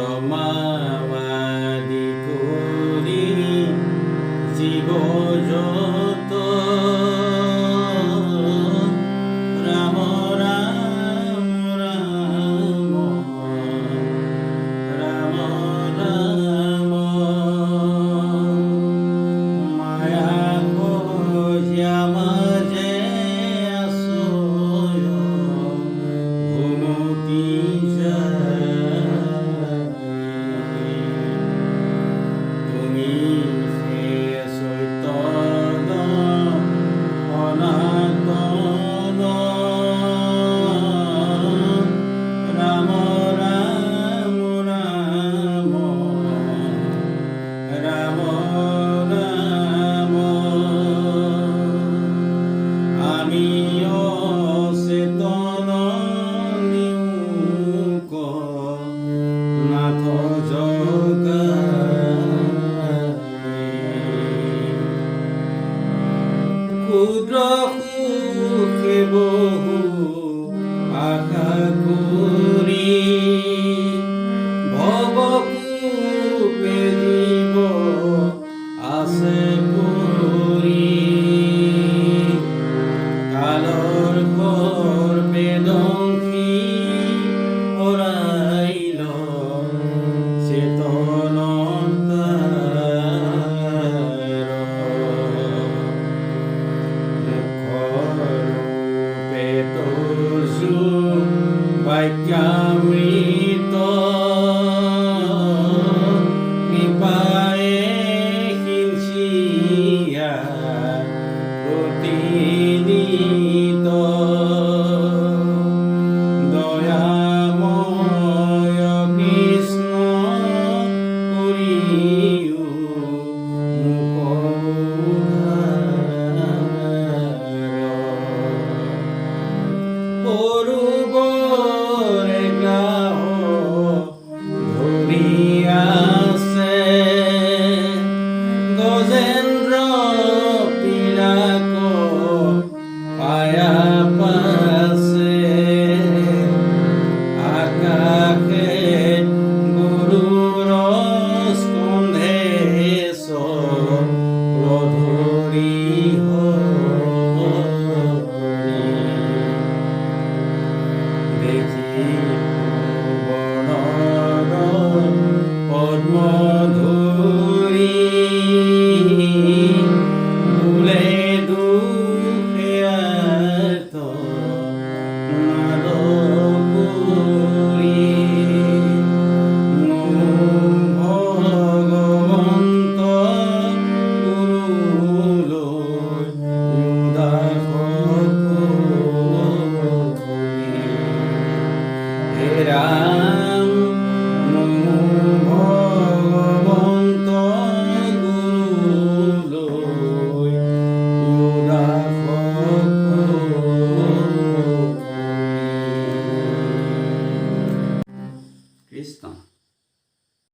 ব্রহ্মাবাদি করি জীব যত রাম রাম রাম রাম রাম মায়া খোঁজা মাঝে আসয় ঘুমতি তুমি সে চৈতন্য অনাতন রাম রাম রাম রাম রাম আমি অচেতন নিউক নাথ ক্ষুদ্র সুখে বহু আশা করি ভবকূপে জীব আছে পৰি কালৰ ঘৰ বেদংশী হৰাইল চেতন বাক্যামৃত